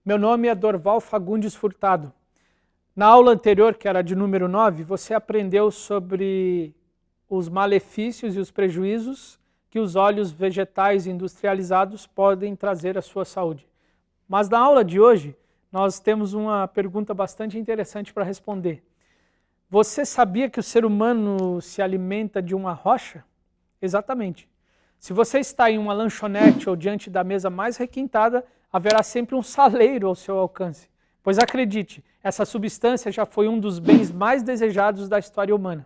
Meu nome é Dorval Fagundes Furtado. Na aula anterior, que era de número 9, você aprendeu sobre os malefícios e os prejuízos que os óleos vegetais industrializados podem trazer à sua saúde. Mas na aula de hoje, nós temos uma pergunta bastante interessante para responder. Você sabia que o ser humano se alimenta de uma rocha? Exatamente. Se você está em uma lanchonete ou diante da mesa mais requintada, haverá sempre um saleiro ao seu alcance. Pois acredite, essa substância já foi um dos bens mais desejados da história humana.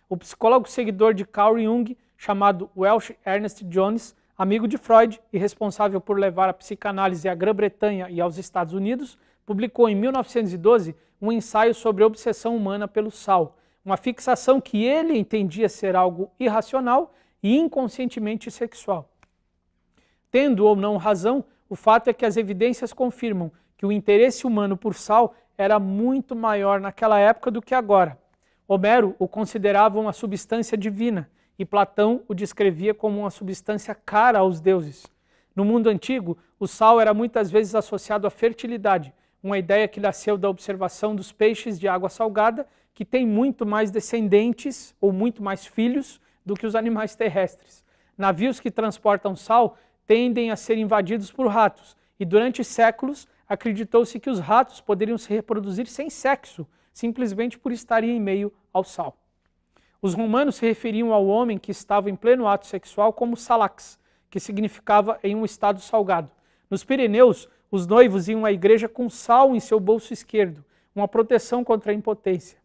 O psicólogo seguidor de Carl Jung, chamado Welsh Ernest Jones, amigo de Freud e responsável por levar a psicanálise à Grã-Bretanha e aos Estados Unidos, publicou em 1912 um ensaio sobre a obsessão humana pelo sal, uma fixação que ele entendia ser algo irracional e inconscientemente sexual. Tendo ou não razão, o fato é que as evidências confirmam que o interesse humano por sal era muito maior naquela época do que agora. Homero o considerava uma substância divina e Platão o descrevia como uma substância cara aos deuses. No mundo antigo, o sal era muitas vezes associado à fertilidade, uma ideia que nasceu da observação dos peixes de água salgada, que têm muito mais descendentes ou muito mais filhos do que os animais terrestres. Navios que transportam sal tendem a ser invadidos por ratos, e durante séculos acreditou-se que os ratos poderiam se reproduzir sem sexo, simplesmente por estarem em meio ao sal. Os romanos se referiam ao homem que estava em pleno ato sexual como salax, que significava em um estado salgado. Nos Pirineus, os noivos iam à igreja com sal em seu bolso esquerdo, uma proteção contra a impotência.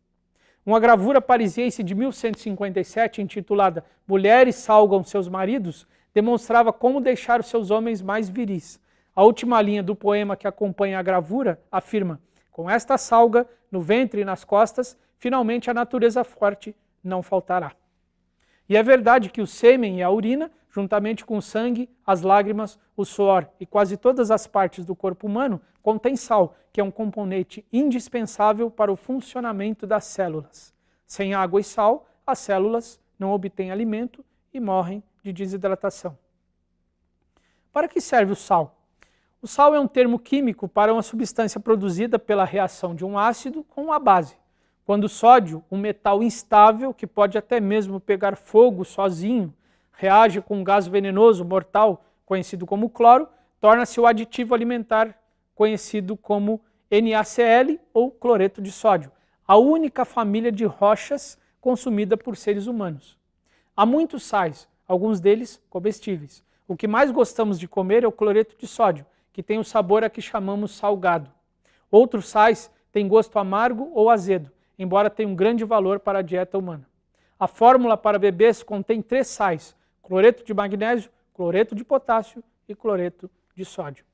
Uma gravura parisiense de 1157, intitulada Mulheres salgam seus maridos, demonstrava como deixar os seus homens mais viris. A última linha do poema que acompanha a gravura afirma: com esta salga, no ventre e nas costas, finalmente a natureza forte não faltará. E é verdade que o sêmen e a urina, juntamente com o sangue, as lágrimas, o suor e quase todas as partes do corpo humano, contém sal, que é um componente indispensável para o funcionamento das células. Sem água e sal, as células não obtêm alimento e morrem de desidratação. Para que serve o sal? O sal é um termo químico para uma substância produzida pela reação de um ácido com uma base. Quando o sódio, um metal instável que pode até mesmo pegar fogo sozinho, reage com um gás venenoso mortal, conhecido como cloro, torna-se o aditivo alimentar conhecido como NaCl ou cloreto de sódio, a única família de rochas consumida por seres humanos. Há muitos sais, alguns deles comestíveis. O que mais gostamos de comer é o cloreto de sódio, que tem o sabor a que chamamos salgado. Outros sais têm gosto amargo ou azedo, embora tenham um grande valor para a dieta humana. A fórmula para bebês contém 3 sais: cloreto de magnésio, cloreto de potássio e cloreto de sódio.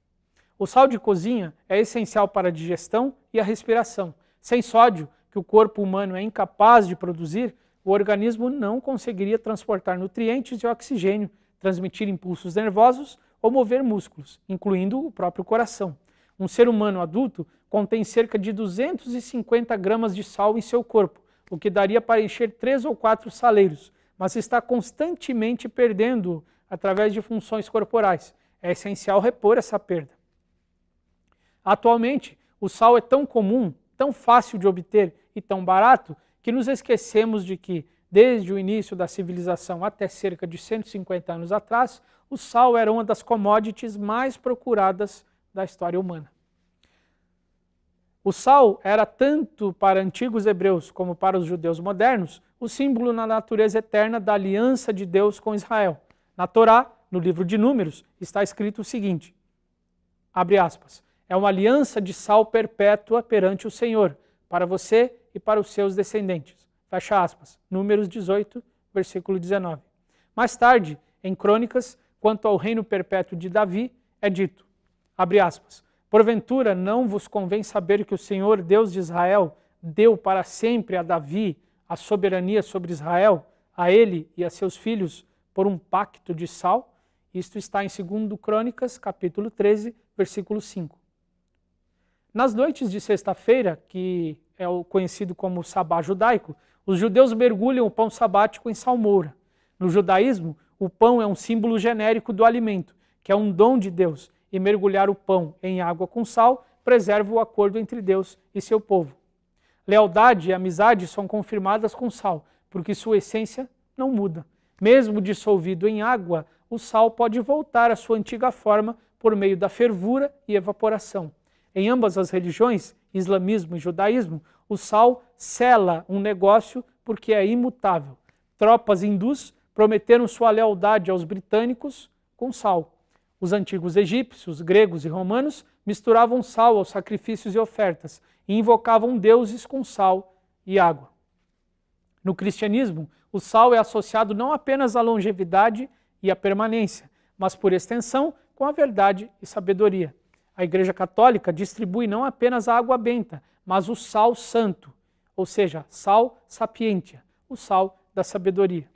O sal de cozinha é essencial para a digestão e a respiração. Sem sódio, que o corpo humano é incapaz de produzir, o organismo não conseguiria transportar nutrientes e oxigênio, transmitir impulsos nervosos ou mover músculos, incluindo o próprio coração. Um ser humano adulto contém cerca de 250 gramas de sal em seu corpo, o que daria para encher 3 ou 4 saleiros, mas está constantemente perdendo através de funções corporais. É essencial repor essa perda. Atualmente, o sal é tão comum, tão fácil de obter e tão barato que nos esquecemos de que, desde o início da civilização até cerca de 150 anos atrás, o sal era uma das commodities mais procuradas da história humana. O sal era tanto para antigos hebreus como para os judeus modernos o símbolo na natureza eterna da aliança de Deus com Israel. Na Torá, no livro de Números, está escrito o seguinte, abre aspas, é uma aliança de sal perpétua perante o Senhor, para você e para os seus descendentes. Fecha aspas. Números 18, versículo 19. Mais tarde, em Crônicas, quanto ao reino perpétuo de Davi, é dito, abre aspas, porventura não vos convém saber que o Senhor, Deus de Israel, deu para sempre a Davi a soberania sobre Israel, a ele e a seus filhos, por um pacto de sal? Isto está em 2 Crônicas, capítulo 13, versículo 5. Nas noites de sexta-feira, que é o conhecido como sabá judaico, os judeus mergulham o pão sabático em salmoura. No judaísmo, o pão é um símbolo genérico do alimento, que é um dom de Deus, e mergulhar o pão em água com sal preserva o acordo entre Deus e seu povo. Lealdade e amizade são confirmadas com sal, porque sua essência não muda. Mesmo dissolvido em água, o sal pode voltar à sua antiga forma por meio da fervura e evaporação. Em ambas as religiões, islamismo e judaísmo, o sal sela um negócio porque é imutável. Tropas hindus prometeram sua lealdade aos britânicos com sal. Os antigos egípcios, gregos e romanos misturavam sal aos sacrifícios e ofertas e invocavam deuses com sal e água. No cristianismo, o sal é associado não apenas à longevidade e à permanência, mas por extensão com a verdade e sabedoria. A Igreja Católica distribui não apenas a água benta, mas o sal santo, ou seja, sal sapientia, o sal da sabedoria.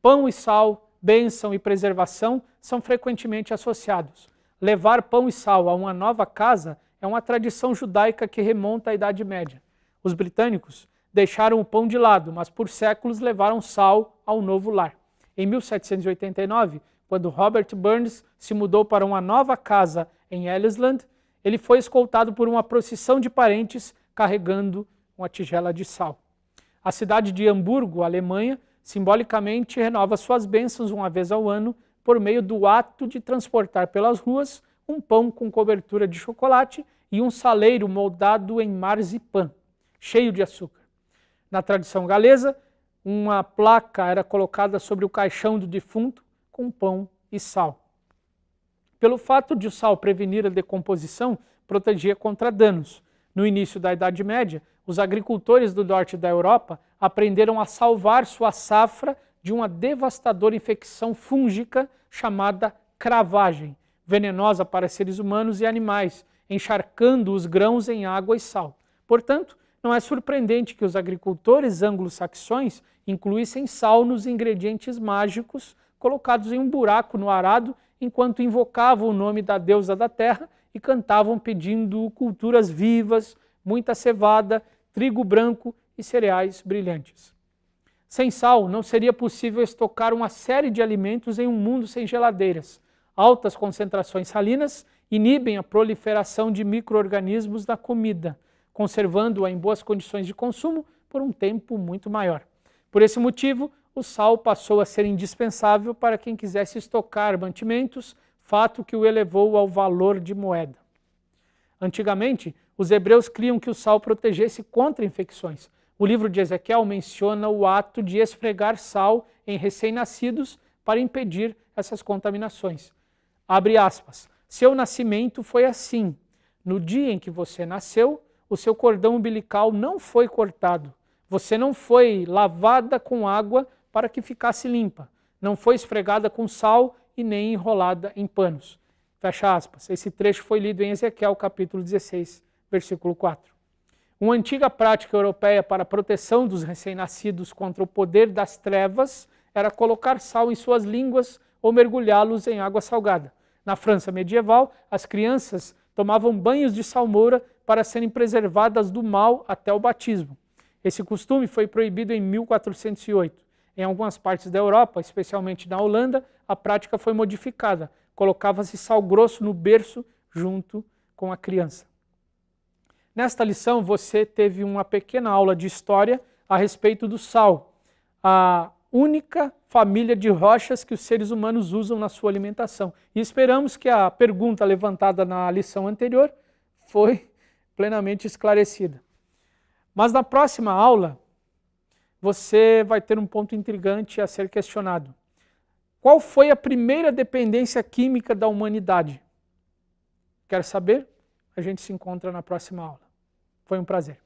Pão e sal, bênção e preservação são frequentemente associados. Levar pão e sal a uma nova casa é uma tradição judaica que remonta à Idade Média. Os britânicos deixaram o pão de lado, mas por séculos levaram sal ao novo lar. Em 1789, quando Robert Burns se mudou para uma nova casa em Ellisland, ele foi escoltado por uma procissão de parentes carregando uma tigela de sal. A cidade de Hamburgo, Alemanha, simbolicamente renova suas bênçãos uma vez ao ano por meio do ato de transportar pelas ruas um pão com cobertura de chocolate e um saleiro moldado em marzipan, cheio de açúcar. Na tradição galesa, uma placa era colocada sobre o caixão do defunto com pão e sal. Pelo fato de o sal prevenir a decomposição, protegia contra danos. No início da Idade Média, os agricultores do norte da Europa aprenderam a salvar sua safra de uma devastadora infecção fúngica chamada cravagem, venenosa para seres humanos e animais, encharcando os grãos em água e sal. Portanto, não é surpreendente que os agricultores anglo-saxões incluíssem sal nos ingredientes mágicos colocados em um buraco no arado enquanto invocavam o nome da deusa da terra e cantavam pedindo culturas vivas, muita cevada, trigo branco e cereais brilhantes. Sem sal, não seria possível estocar uma série de alimentos em um mundo sem geladeiras. Altas concentrações salinas inibem a proliferação de micro-organismos na comida, conservando-a em boas condições de consumo por um tempo muito maior. Por esse motivo, o sal passou a ser indispensável para quem quisesse estocar mantimentos, fato que o elevou ao valor de moeda. Antigamente, os hebreus criam que o sal protegesse contra infecções. O livro de Ezequiel menciona o ato de esfregar sal em recém-nascidos para impedir essas contaminações. Abre aspas. Seu nascimento foi assim. No dia em que você nasceu, o seu cordão umbilical não foi cortado. Você não foi lavada com água para que ficasse limpa. Não foi esfregada com sal e nem enrolada em panos. Fecha aspas. Esse trecho foi lido em Ezequiel, capítulo 16, versículo 4. Uma antiga prática europeia para a proteção dos recém-nascidos contra o poder das trevas era colocar sal em suas línguas ou mergulhá-los em água salgada. Na França medieval, as crianças tomavam banhos de salmoura para serem preservadas do mal até o batismo. Esse costume foi proibido em 1408. Em algumas partes da Europa, especialmente na Holanda, a prática foi modificada. Colocava-se sal grosso no berço junto com a criança. Nesta lição, você teve uma pequena aula de história a respeito do sal, a única família de rochas que os seres humanos usam na sua alimentação. E esperamos que a pergunta levantada na lição anterior foi plenamente esclarecida. Mas na próxima aula, você vai ter um ponto intrigante a ser questionado. Qual foi a primeira dependência química da humanidade? Quer saber? A gente se encontra na próxima aula. Foi um prazer.